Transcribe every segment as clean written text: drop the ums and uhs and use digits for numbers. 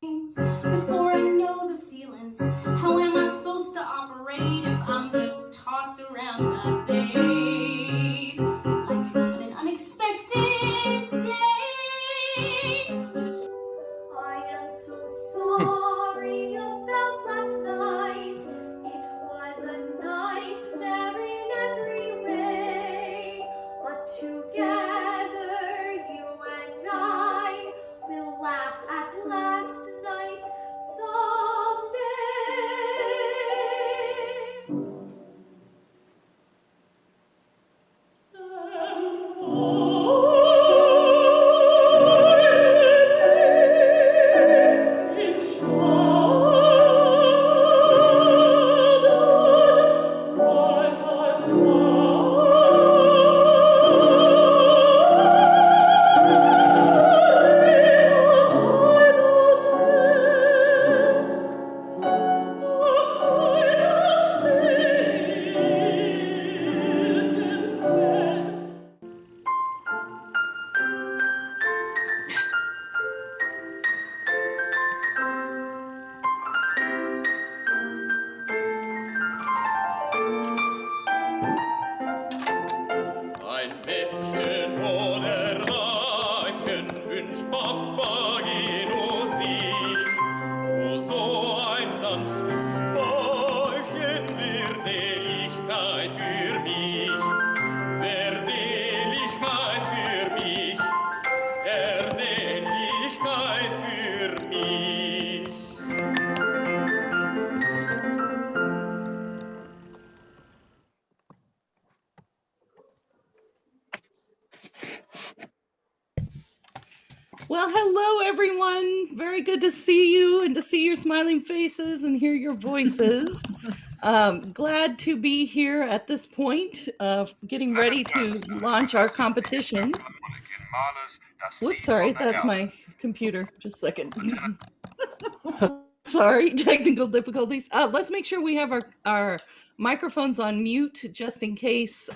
before I know the feelings. How am I supposed to operate if I'm just tossed around my fate like an unexpected day? I am so sorry about last night. It was a nightmare in every way. But together, you and I will laugh at last night someday. Ein Mädchen oder Weibchen wünscht Papageno sich. Oh, so ein sanftes Täubchen wär Seligkeit für mich. Wär Seligkeit für mich. Wär Seligkeit für mich. Well, hello, everyone. Very good to see you and to see your smiling faces and hear your voices. Glad to be here at this point of getting ready to launch our competition. Whoops, sorry, that's my computer. Just a second. Sorry, technical difficulties. Let's make sure we have our microphones on mute just in case,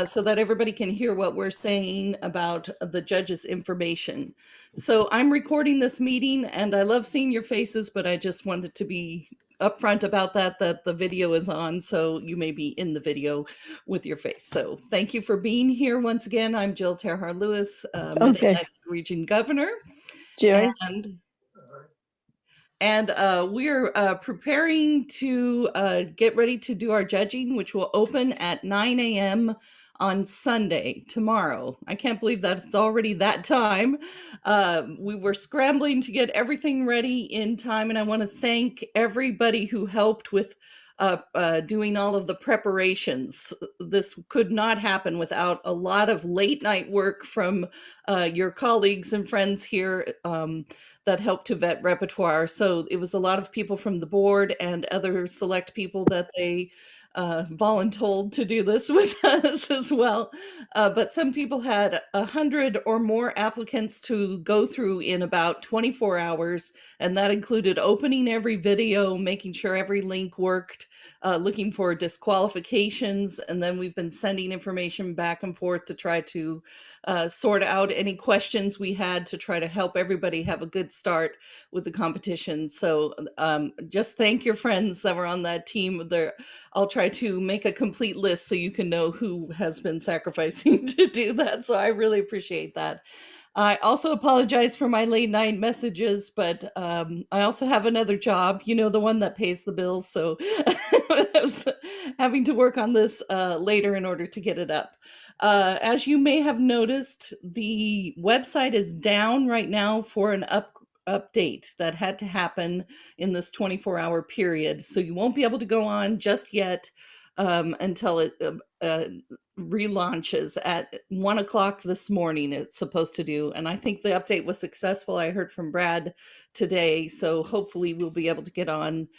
so that everybody can hear what we're saying about the judge's information. So I'm recording this meeting and I love seeing your faces, but I just wanted to be upfront about that the video is on, so you may be in the video with your face. So thank you for being here once again. I'm Jill Terhar Lewis, Mid-Atlantic Region Governor. Jill. And we're preparing to get ready to do our judging, which will open at 9 a.m. on Sunday, tomorrow. I can't believe that it's already that time. We were scrambling to get everything ready in time, and I want to thank everybody who helped with doing all of the preparations. This could not happen without a lot of late night work from your colleagues and friends here that helped to vet repertoire. So it was a lot of people from the board and other select people that they voluntold to do this with us as well. But some people had 100 or more applicants to go through in about 24 hours. And that included opening every video, making sure every link worked, looking for disqualifications. And then we've been sending information back and forth to try to sort out any questions we had to try to help everybody have a good start with the competition. So just thank your friends that were on that team. I'll try to make a complete list so you can know who has been sacrificing to do that. So I really appreciate that. I also apologize for my late night messages, but I also have another job, you know, the one that pays the bills. So I was having to work on this later in order to get it up. As you may have noticed, the website is down right now for an update that had to happen in this 24-hour period. So you won't be able to go on just yet until it relaunches at 1 o'clock this morning. It's supposed to do. And I think the update was successful. I heard from Brad today. So hopefully we'll be able to get on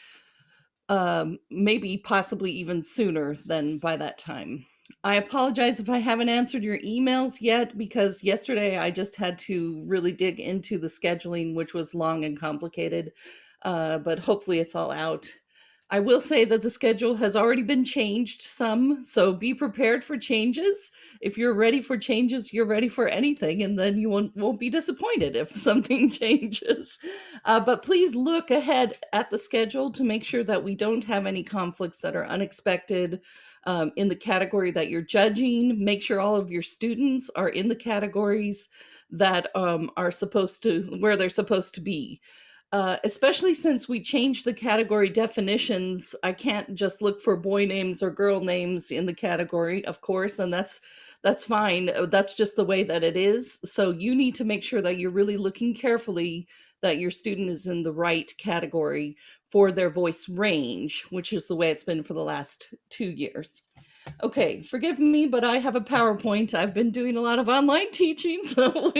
maybe possibly even sooner than by that time. I apologize if I haven't answered your emails yet, because yesterday I just had to really dig into the scheduling, which was long and complicated, but hopefully it's all out. I will say that the schedule has already been changed some, so be prepared for changes. If you're ready for changes, you're ready for anything, and then you won't be disappointed if something changes. But please look ahead at the schedule to make sure that we don't have any conflicts that are unexpected in the category that you're judging. Make sure all of your students are in the categories that are supposed to, where they're supposed to be. Especially since we changed the category definitions, I can't just look for boy names or girl names in the category, of course, and that's fine. That's just the way that it is. So you need to make sure that you're really looking carefully that your student is in the right category for their voice range, which is the way it's been for the last 2 years. Okay, forgive me, but I have a PowerPoint. I've been doing a lot of online teaching, so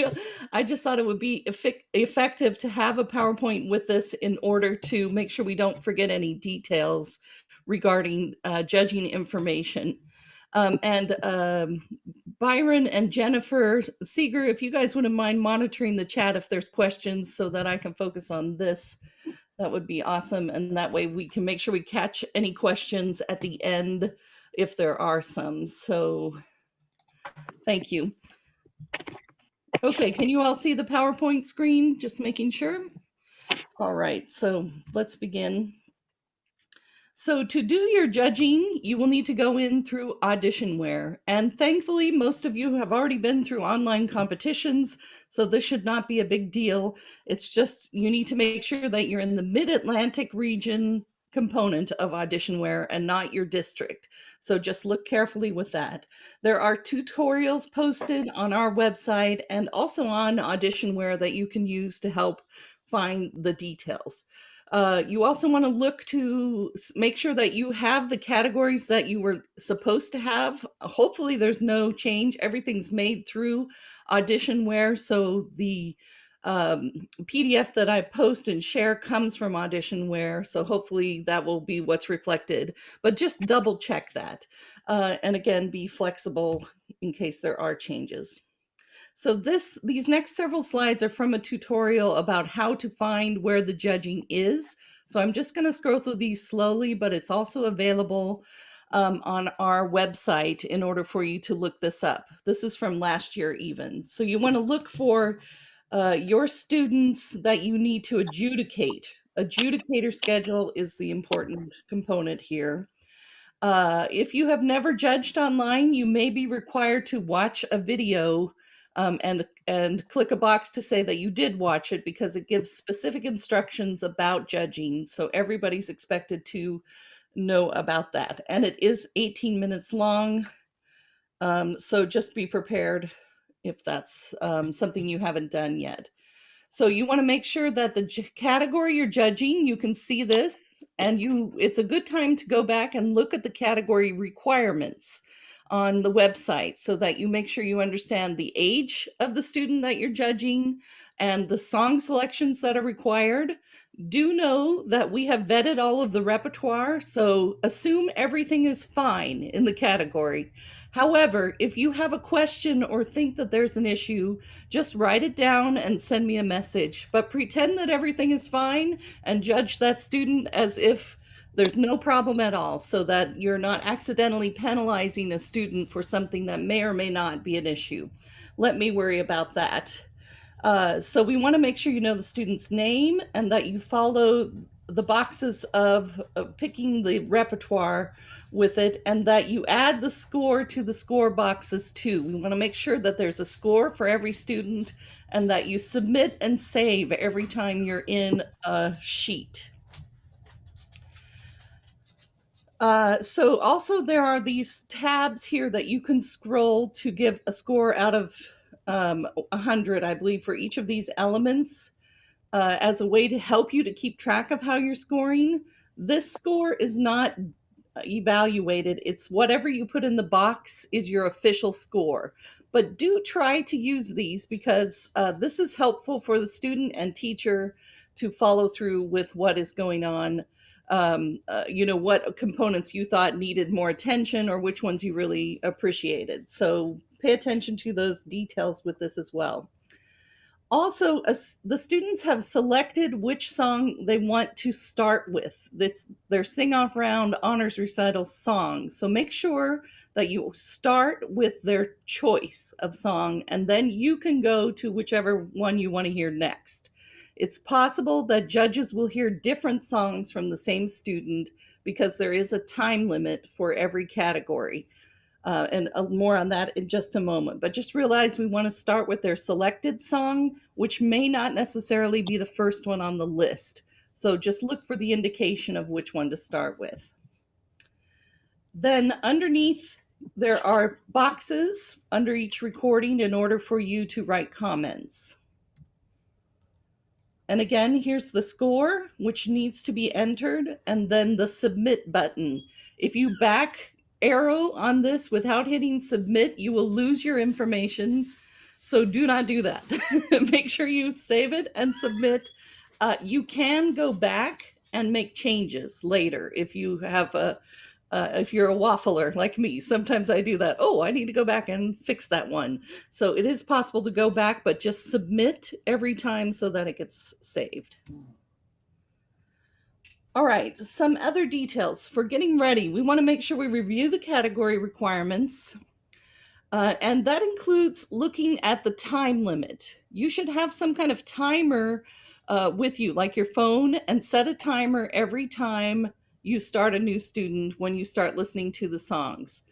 I just thought it would be effective to have a PowerPoint with this in order to make sure we don't forget any details regarding judging information. Byron and Jennifer Seeger, if you guys wouldn't mind monitoring the chat if there's questions so that I can focus on this, that would be awesome. And that way we can make sure we catch any questions at the end if there are some. So thank you. Okay, can you all see the PowerPoint screen? Just making sure. All right, so let's begin. So to do your judging, you will need to go in through Auditionware. And thankfully, most of you have already been through online competitions, so this should not be a big deal. It's just you need to make sure that you're in the Mid-Atlantic region component of Auditionware and not your district. So just look carefully with that. There are tutorials posted on our website and also on Auditionware that you can use to help find the details. You also want to look to make sure that you have the categories that you were supposed to have. Hopefully there's no change. Everything's made through Auditionware. So the PDF that I post and share comes from Auditionware. So hopefully that will be what's reflected, but just double check that. And again, be flexible in case there are changes. So these next several slides are from a tutorial about how to find where the judging is. So I'm just going to scroll through these slowly, but it's also available on our website in order for you to look this up. This is from last year even. So you want to look for your students that you need to adjudicate. Adjudicator schedule is the important component here. If you have never judged online, you may be required to watch a video and click a box to say that you did watch it because it gives specific instructions about judging. So everybody's expected to know about that. And it is 18 minutes long. So just be prepared if that's something you haven't done yet. So you want to make sure that the category you're judging, you can see this, and it's a good time to go back and look at the category requirements on the website so that you make sure you understand the age of the student that you're judging and the song selections that are required. Do know that we have vetted all of the repertoire, so assume everything is fine in the category. However, if you have a question or think that there's an issue, just write it down and send me a message. But pretend that everything is fine and judge that student as if there's no problem at all, so that you're not accidentally penalizing a student for something that may or may not be an issue. Let me worry about that. So we want to make sure you know the student's name and that you follow the boxes of picking the repertoire with it, and that you add the score to the score boxes too. We want to make sure that there's a score for every student and that you submit and save every time you're in a sheet. So also there are these tabs here that you can scroll to give a score out of 100, I believe, for each of these elements as a way to help you to keep track of how you're scoring. This score is not evaluated. It's whatever you put in the box is your official score. But do try to use these because this is helpful for the student and teacher to follow through with what is going on. What components you thought needed more attention or which ones you really appreciated. So pay attention to those details with this as well. Also, the students have selected which song they want to start with. It's their sing-off round honors recital song. So make sure that you start with their choice of song, and then you can go to whichever one you want to hear next. It's possible that judges will hear different songs from the same student because there is a time limit for every category. And more on that in just a moment. But just realize we want to start with their selected song, which may not necessarily be the first one on the list. So just look for the indication of which one to start with. Then underneath, there are boxes under each recording in order for you to write comments. And again, here's the score, which needs to be entered, and then the submit button. If you back arrow on this without hitting submit, you will lose your information. So do not do that. Make sure you save it and submit. You can go back and make changes later if you have if you're a waffler like me. Sometimes I do that. Oh, I need to go back and fix that one. So it is possible to go back, but just submit every time so that it gets saved. All right, some other details for getting ready. We want to make sure we review the category requirements, and that includes looking at the time limit. You should have some kind of timer with you, like your phone, and set a timer every time you start a new student when you start listening to the songs.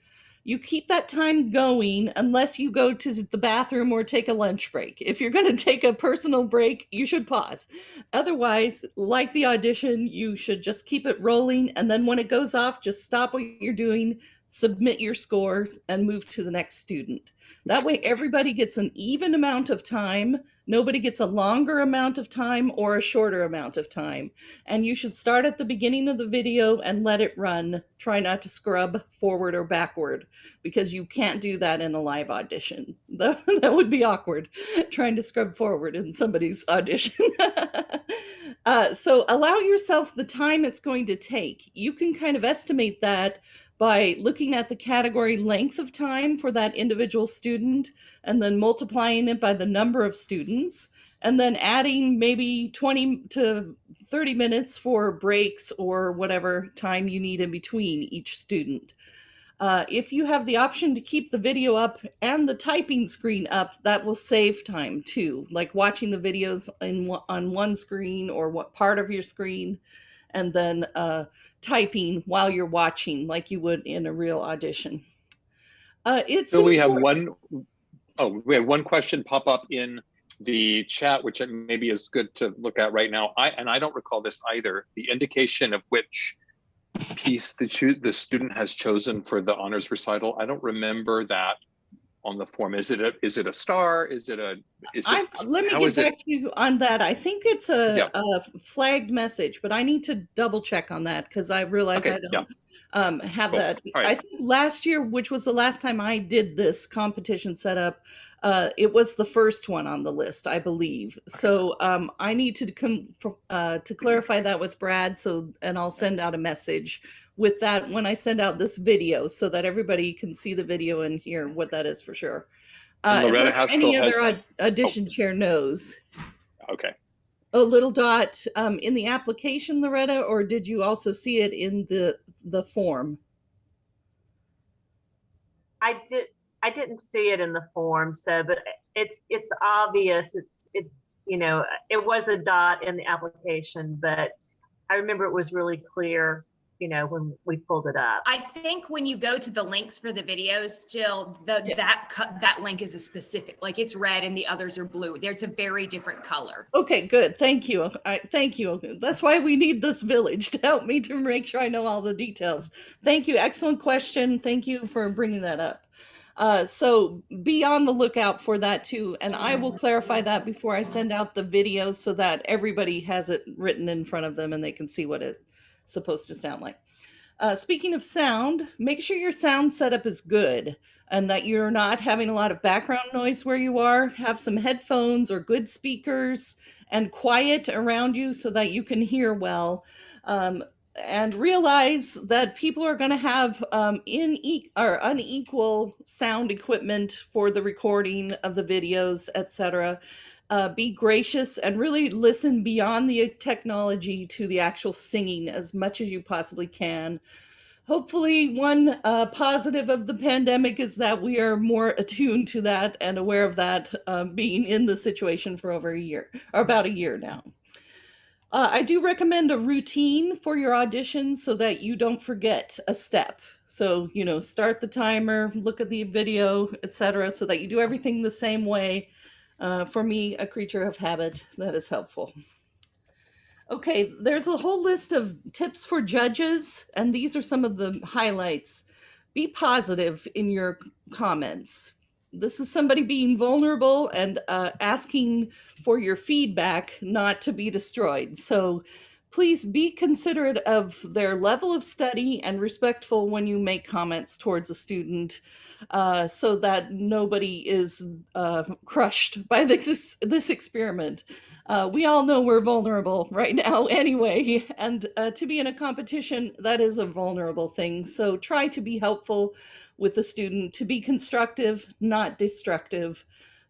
You keep that time going unless you go to the bathroom or take a lunch break. If you're going to take a personal break, you should pause. Otherwise, like the audition, you should just keep it rolling. And then when it goes off, just stop what you're doing, submit your scores, and move to the next student. That way, everybody gets an even amount of time. Nobody gets a longer amount of time or a shorter amount of time. And you should start at the beginning of the video and let it run. Try not to scrub forward or backward, because you can't do that in a live audition. That would be awkward, trying to scrub forward in somebody's audition. So allow yourself the time it's going to take. You can kind of estimate that by looking at the category length of time for that individual student, and then multiplying it by the number of students, and then adding maybe 20 to 30 minutes for breaks or whatever time you need in between each student. If you have the option to keep the video up and the typing screen up, that will save time too, like watching the videos on one screen or what part of your screen, and then typing while you're watching like you would in a real audition. So we have one question pop up in the chat, which maybe is good to look at right now. I don't recall this either. The indication of which piece the student has chosen for the honors recital. I don't remember that on the form. Is it a star? Let me get back to you on that. I think it's a flagged message, but I need to double check on that because I realize I don't have cool. That. Right. I think last year, which was the last time I did this competition setup, it was the first one on the list, I believe. Okay. So I need to clarify that with Brad. And I'll send out a message with that when I send out this video so that everybody can see the video and hear what that is for sure. Unless any other audition chair knows. Okay. A little dot in the application, Loretta, or did you also see it in the form? I didn't see it in the form, so but it's obvious. It was a dot in the application, but I remember it was really clear, when we pulled it up. I think when you go to the links for the videos, Jill, that link is a specific, like it's red and the others are blue. There's a very different color. Okay, good. Thank you. Thank you. That's why we need this village to help me to make sure I know all the details. Thank you. Excellent question. Thank you for bringing that up. So be on the lookout for that too. And I will clarify that before I send out the videos so that everybody has it written in front of them and they can see what it's supposed to sound like. Speaking of sound, make sure your sound setup is good and that you're not having a lot of background noise where you are. Have some headphones or good speakers and quiet around you so that you can hear well. And realize that people are going to have unequal sound equipment for the recording of the videos, etc. be gracious and really listen beyond the technology to the actual singing as much as you possibly can. Hopefully, one positive of the pandemic is that we are more attuned to that and aware of that, being in the situation for over a year, or about a year now. I do recommend a routine for your audition so that you don't forget a step. So, start the timer, look at the video, etc., so that you do everything the same way. For me, a creature of habit, that is helpful. Okay, there's a whole list of tips for judges, and these are some of the highlights. Be positive in your comments. This is somebody being vulnerable and asking for your feedback, not to be destroyed. So please be considerate of their level of study and respectful when you make comments towards a student, so that nobody is crushed by this experiment. We all know we're vulnerable right now anyway, and to be in a competition, that is a vulnerable thing. So try to be helpful with the student, to be constructive, not destructive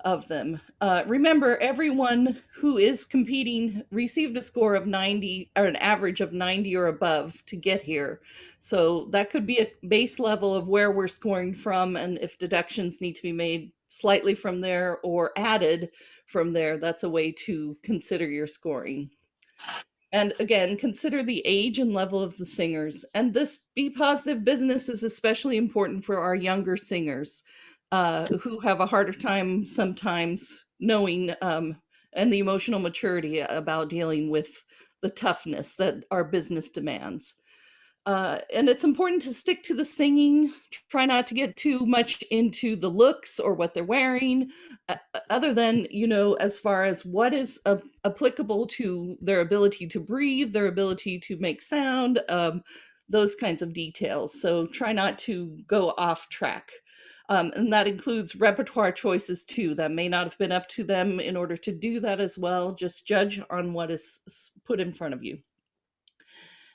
of them. Remember, everyone who is competing received a score of 90, or an average of 90 or above to get here. So that could be a base level of where we're scoring from, and if deductions need to be made slightly from there or added from there, that's a way to consider your scoring. And again, consider the age and level of the singers. And this Be Positive business is especially important for our younger singers, who have a harder time sometimes knowing and the emotional maturity about dealing with the toughness that our business demands. And it's important to stick to the singing. Try not to get too much into the looks or what they're wearing, other than, as far as what is applicable to their ability to breathe, their ability to make sound, those kinds of details. So try not to go off track. And that includes repertoire choices too. That may not have been up to them in order to do that as well. Just judge on what is put in front of you.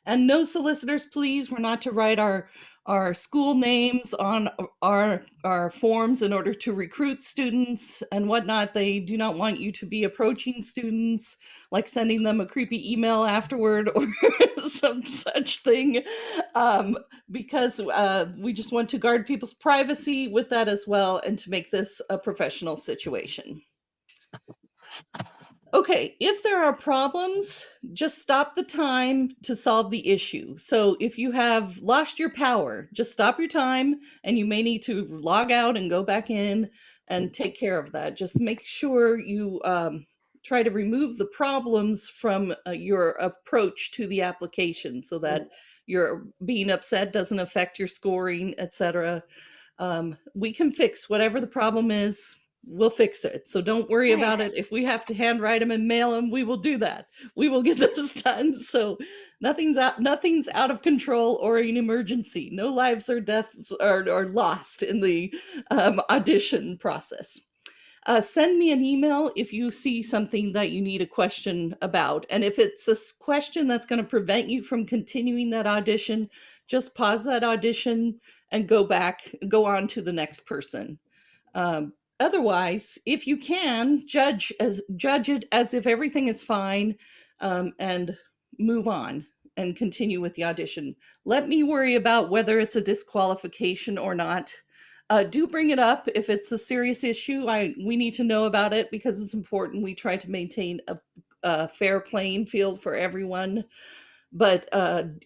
And no solicitors, please. We're not to write our school names on our forms in order to recruit students and whatnot. They do not want you to be approaching students, like sending them a creepy email afterward or some such thing, because we just want to guard people's privacy with that as well, and to make this a professional situation. Okay, if there are problems, just stop the time to solve the issue. So if you have lost your power, just stop your time, and you may need to log out and go back in and take care of that. Just make sure you try to remove the problems from your approach to the application, so that your being upset doesn't affect your scoring, etc. We can fix whatever the problem is. We'll fix it. So don't worry about it. If we have to handwrite them and mail them, we will do that. We will get this done. So nothing's out of control or an emergency. No lives or deaths are lost in the audition process. Send me an email if you see something that you need a question about. And if it's a question that's going to prevent you from continuing that audition, just pause that audition and go on to the next person. Otherwise, if you can, judge it as if everything is fine, and move on and continue with the audition. Let me worry about whether it's a disqualification or not. Do bring it up if it's a serious issue. We need to know about it because it's important. We try to maintain a fair playing field for everyone. But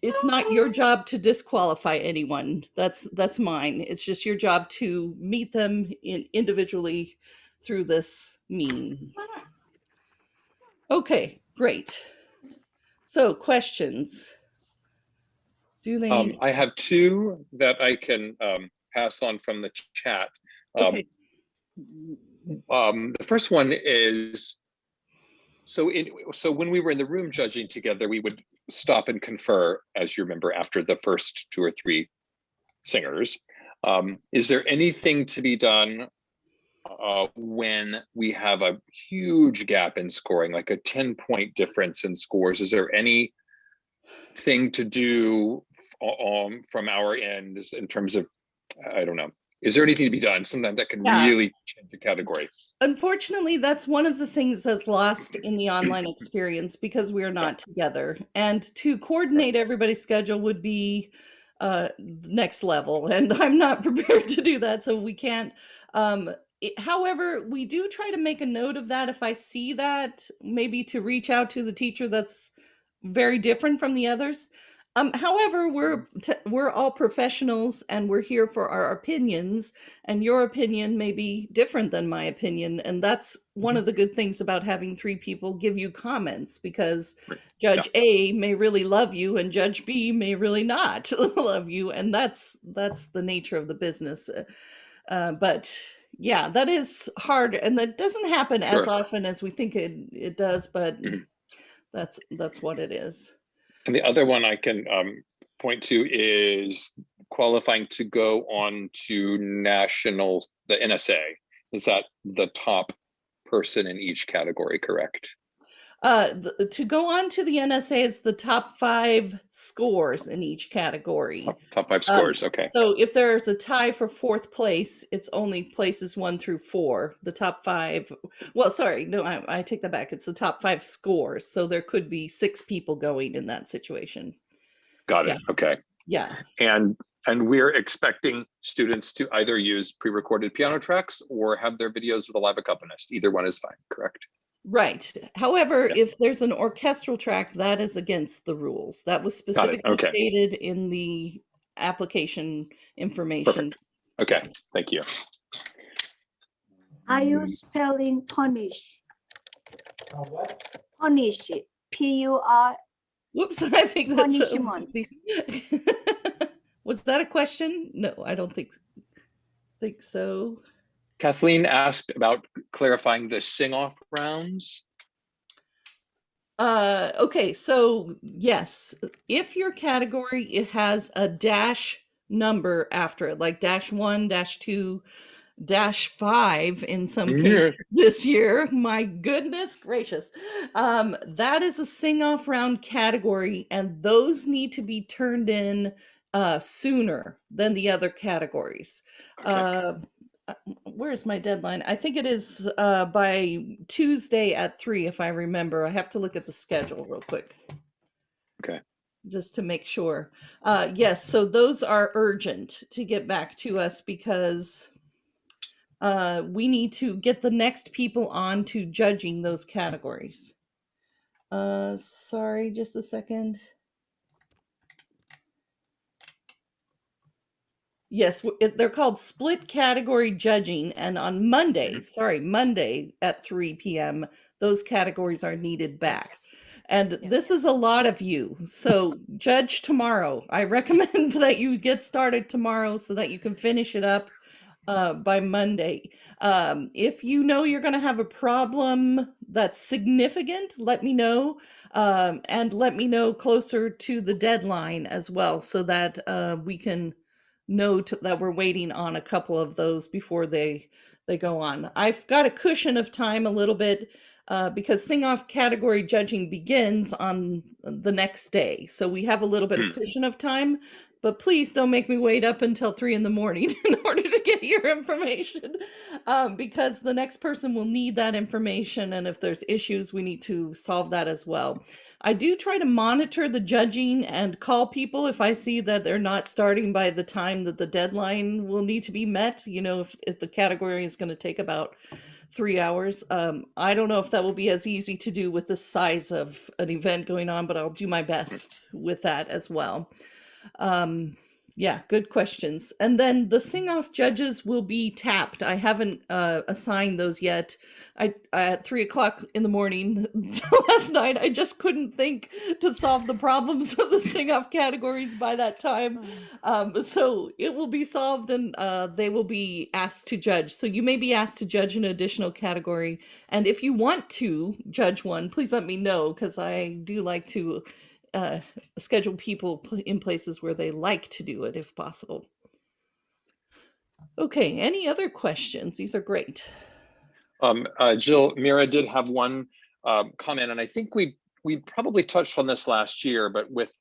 it's not your job to disqualify anyone. That's mine. It's just your job to meet them individually through this means. Okay, great. So questions. Do they need? I have two that I can pass on from the chat. Okay. The first one is, so when we were in the room judging together, we would stop and confer, as you remember, after the first 2 or 3 singers. Is there anything to be done when we have a huge gap in scoring, like a 10-point difference in scores? Is there anything to do from our end in terms of, I don't know, Is there anything to be done? Sometimes that can Yeah. really change the category. Unfortunately, that's one of the things that's lost in the online experience because we're not together. And to coordinate everybody's schedule would be next level. And I'm not prepared to do that. So we can't. However, we do try to make a note of that if I see that, maybe to reach out to the teacher that's very different from the others. However, we're all professionals and we're here for our opinions, and your opinion may be different than my opinion. And that's one of the good things about having three people give you comments, because Judge A may really love you and Judge B may really not love you. And that's the nature of the business. But yeah, that is hard. And that doesn't happen as often as we think it does, but that's what it is. And the other one I can point to is qualifying to go on to the NSA. Is that the top person in each category, correct? To go on to the NSA is the top 5 scores in each category. Top 5 scores, okay. So if there's a tie for 4th place, it's only places 1 through 4. The top 5, well, sorry, no, I take that back. It's the top 5 scores. So there could be 6 people going in that situation. Got it, okay. Yeah. And we're expecting students to either use pre-recorded piano tracks or have their videos with a live accompanist. Either one is fine, correct? Right. However, if there's an orchestral track, that is against the rules. That was specifically stated in the application information. Perfect. Okay, thank you. Are you spelling punish? What? Punish. P-U-R. Whoops, I think that's punishment. Was that a question? No, I don't think so. Kathleen asked about clarifying the sing-off rounds. Okay, so yes, if your category it has a dash number after it, like -1, -2, -5 in some cases this year, my goodness gracious, that is a sing-off round category, and those need to be turned in sooner than the other categories. Where's my deadline? I think it is by Tuesday at 3, if I remember. I have to look at the schedule real quick. Okay. Just to make sure. Yes, so those are urgent to get back to us because we need to get the next people on to judging those categories. Sorry, just a second. Yes, they're called split category judging, and on Monday at 3 p.m., those categories are needed back. And this is a lot of you, so judge tomorrow. I recommend that you get started tomorrow so that you can finish it up by Monday. If you know you're going to have a problem that's significant, let me know, and let me know closer to the deadline as well, so that we can know that we're waiting on a couple of those before they go on. I've got a cushion of time a little bit because sing-off category judging begins on the next day. So we have a little bit of cushion of time, but please don't make me wait up until 3 in the morning in order to get your information, because the next person will need that information. And if there's issues, we need to solve that as well. I do try to monitor the judging and call people if I see that they're not starting by the time that the deadline will need to be met. You know, if the category is going to take about 3 hours. I don't know if that will be as easy to do with the size of an event going on, but I'll do my best with that as well. Yeah, good questions. And then the sing-off judges will be tapped. I haven't assigned those yet. At 3 o'clock in the morning last night, I just couldn't think to solve the problems of the sing-off categories by that time. So it will be solved, and they will be asked to judge. So you may be asked to judge an additional category. And if you want to judge one, please let me know, because I do like to schedule people in places where they like to do it if possible. Okay, any other questions? These are great. Jill, Mira did have one comment, and I think we probably touched on this last year, but with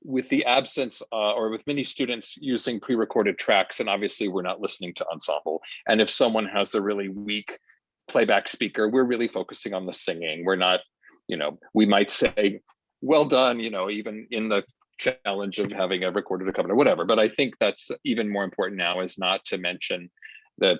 with the absence or with many students using pre-recorded tracks, and obviously we're not listening to ensemble. And if someone has a really weak playback speaker, we're really focusing on the singing. We're not, we might say, well done, even in the challenge of having a recorded accompaniment, whatever. But I think that's even more important now, is not to mention the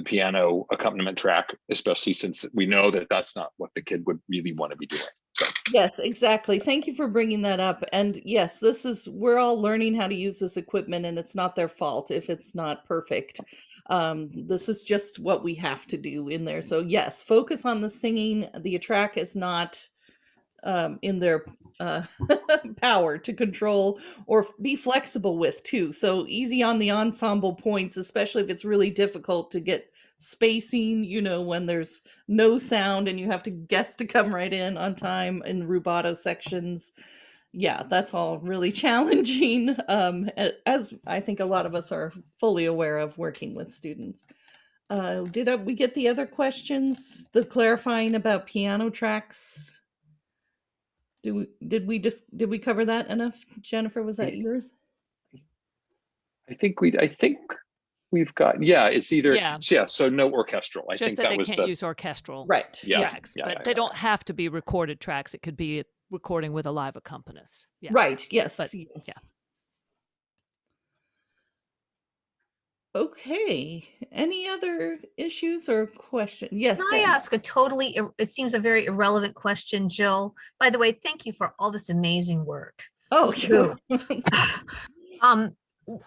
piano accompaniment track, especially since we know that that's not what the kid would really want to be doing. So. Yes, exactly. Thank you for bringing that up. And yes, we're all learning how to use this equipment, and it's not their fault if it's not perfect. This is just what we have to do in there. So yes, focus on the singing. The track is not in their power to control or be flexible with too. So easy on the ensemble points, especially if it's really difficult to get spacing, when there's no sound and you have to guess to come right in on time in rubato sections. Yeah, that's all really challenging, as I think a lot of us are fully aware of working with students. Did we get the other questions? The clarifying about piano tracks? Did we cover that enough? Jennifer, was that yours? I think we've got, it's either, Yeah. so no orchestral. I Just think that they was can't use orchestral tracks, but they don't have to be recorded tracks. It could be a recording with a live accompanist. Yeah. Right, yes, But, yes. yeah. Okay, any other issues or questions? Yes, Can I ask it seems a very irrelevant question, Jill? By the way, thank you for all this amazing work. Oh, sure.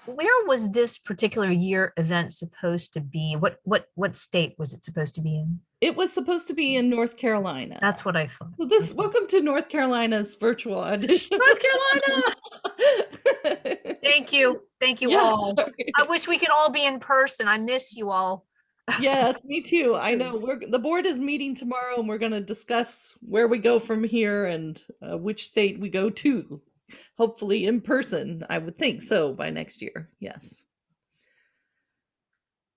Where was this particular year event supposed to be? What state was it supposed to be in? It was supposed to be in North Carolina. That's what I thought. Well, welcome to North Carolina's virtual audition. North Carolina! Thank you all. Sorry. I wish we could all be in person. I miss you all. Yes, me too. I know the board is meeting tomorrow, and we're going to discuss where we go from here and which state we go to. Hopefully in person, I would think so by next year. Yes.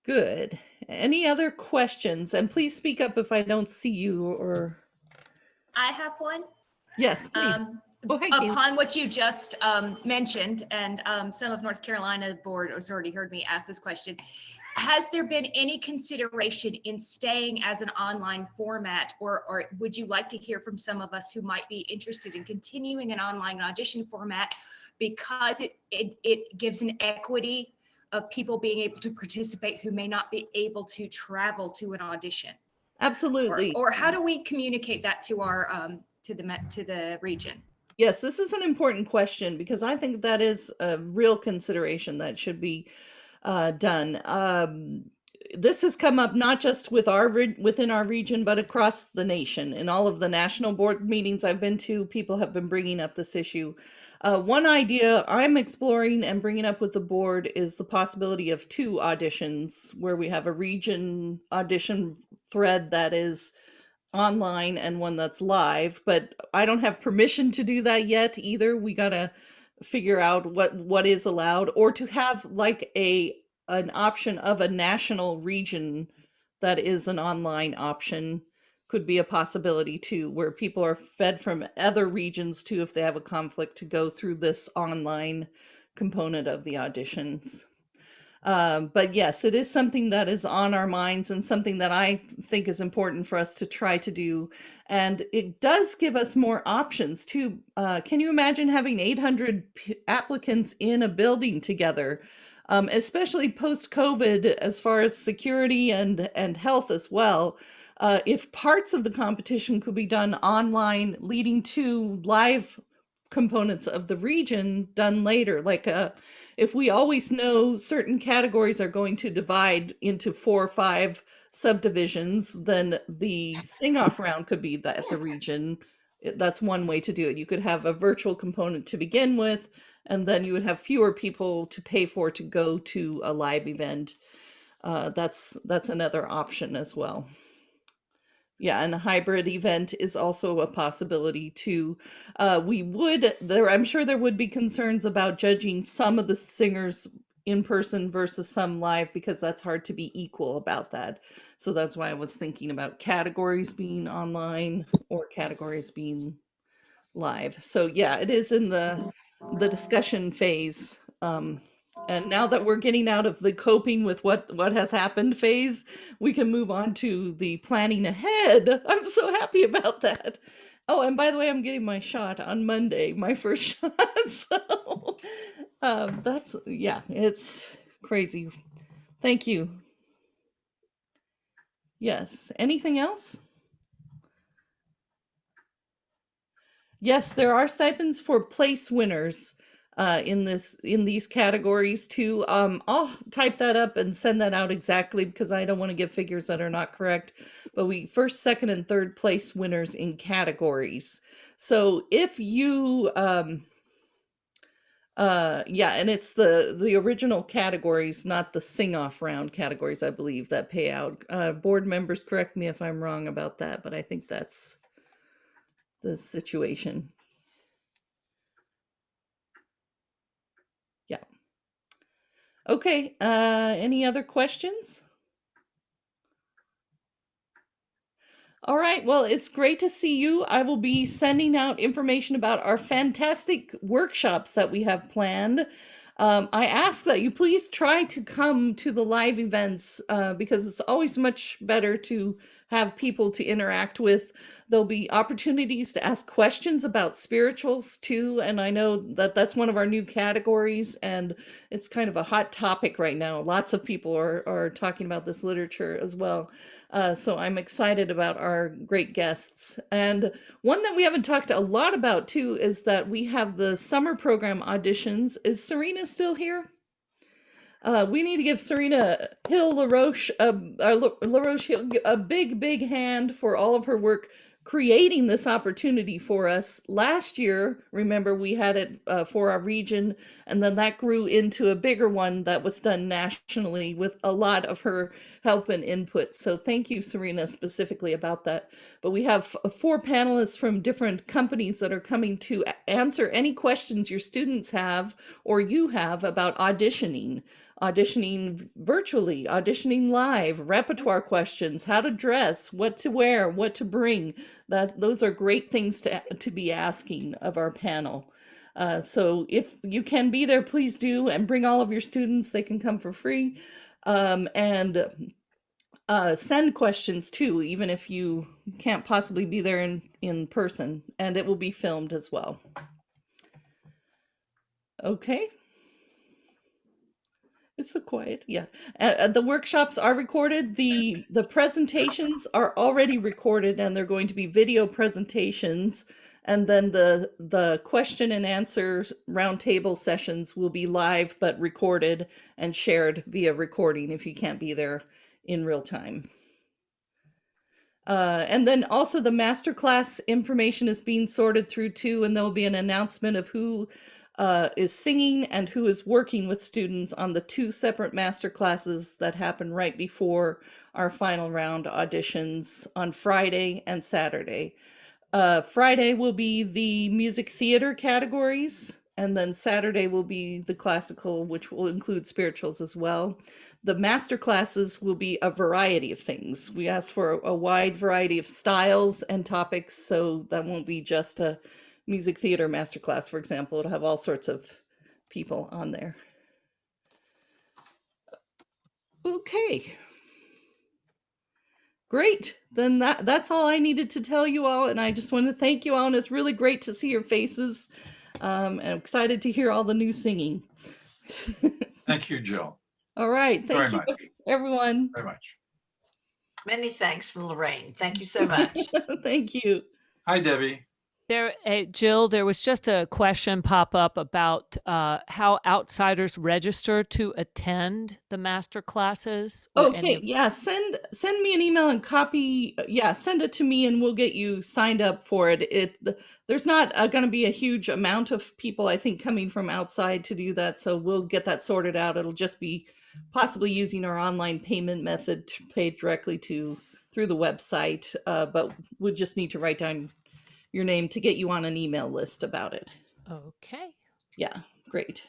Good. Any other questions? And please speak up if I don't see you or. I have one. Yes, please. Upon what you just mentioned, and some of North Carolina board has already heard me ask this question, has there been any consideration in staying as an online format, or would you like to hear from some of us who might be interested in continuing an online audition format, because it gives an equity of people being able to participate who may not be able to travel to an audition? Absolutely. Or how do we communicate that to our to the region? Yes, this is an important question, because I think that is a real consideration that should be done. This has come up not just within our region, but across the nation. In all of the national board meetings I've been to, people have been bringing up this issue. One idea I'm exploring and bringing up with the board is the possibility of 2 auditions, where we have a region audition thread that is online and one that's live, but I don't have permission to do that yet either. We gotta figure out what is allowed, or to have like an option of a national region that is an online option could be a possibility too, where people are fed from other regions too, if they have a conflict, to go through this online component of the auditions. But yes, it is something that is on our minds, and something that I think is important for us to try to do. And it does give us more options too. Can you imagine having 800 applicants in a building together, especially post-COVID, as far as security and health as well? If parts of the competition could be done online, leading to live components of the region done later, like if we always know certain categories are going to divide into 4 or 5 subdivisions, then the sing-off round could be at the region. That's one way to do it. You could have a virtual component to begin with, and then you would have fewer people to pay for to go to a live event. That's another option as well. Yeah, and a hybrid event is also a possibility too. I'm sure there would be concerns about judging some of the singers in person versus some live, because that's hard to be equal about that. So that's why I was thinking about categories being online or categories being live. So yeah, it is in the discussion phase. And now that we're getting out of the coping with what has happened phase, we can move on to the planning ahead. I'm so happy about that. Oh, and by the way, I'm getting my shot on Monday, my first shot. So that's, yeah, it's crazy. Thank you. Yes. Anything else? Yes, there are stipends for place winners in these categories too. I'll type that up and send that out exactly because I don't want to give figures that are not correct. But we first, second, and third place winners in categories. So if you yeah, and it's the original categories, not the sing-off round categories, I believe, that pay out. Board members, correct me if I'm wrong about that, but I think that's the situation. Yeah. Okay, any other questions? All right, well, it's great to see you. I will be sending out information about our fantastic workshops that we have planned. I ask that you please try to come to the live events because it's always much better to have people to interact with. There'll be opportunities to ask questions about spirituals too, and I know that that's one of our new categories, and it's kind of a hot topic right now. Lots of people are talking about this literature as well. So I'm excited about our great guests. And one that we haven't talked a lot about too is that we have the summer program auditions. Is Serena still here? We need to give Serena Hill LaRoche, LaRoche Hill, a big hand for all of her work creating this opportunity for us. Last year, remember, we had it for our region, and then that grew into a bigger one that was done nationally with a lot of her help and input. So thank you, Serena, specifically about that. But we have 4 panelists from different companies that are coming to answer any questions your students have or you have about auditioning virtually, auditioning live, repertoire questions, how to dress, what to wear, what to bring. Those are great things to be asking of our panel. So if you can be there, please do, and bring all of your students. They can come for free. And send questions too, even if you can't possibly be there in person, and it will be filmed as well. Okay. It's so quiet. Yeah. The workshops are recorded. The presentations are already recorded, and they're going to be video presentations. And then the question and answers roundtable sessions will be live, but recorded and shared via recording if you can't be there in real time. And then also the masterclass information is being sorted through too, and there'll be an announcement of who is singing and who is working with students on the 2 separate master classes that happen right before our final round auditions on Friday and Saturday. Friday will be the music theater categories, and then Saturday will be the classical, which will include spirituals as well. The master classes will be a variety of things. We ask for a wide variety of styles and topics, so that won't be just a music theater masterclass, for example. It'll have all sorts of people on there. Okay. Great. Then that's all I needed to tell you all, and I just want to thank you all, and it's really great to see your faces. I'm excited to hear all the new singing. Thank you, Jill. All right. Thank you, everyone. Very much. Many thanks from Lorraine. Thank you so much. Thank you. Hi, Debbie. Jill, there was just a question pop up about how outsiders register to attend the master classes. Okay, yeah, send me an email and copy. Yeah, send it to me and we'll get you signed up for it. There's not going to be a huge amount of people, I think, coming from outside to do that, so we'll get that sorted out. It'll just be possibly using our online payment method to pay directly through the website, but we'll just need to write down your name to get you on an email list about it. Okay. Yeah, great.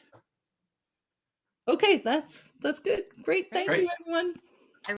Okay, that's good. Great. Thank you, everyone.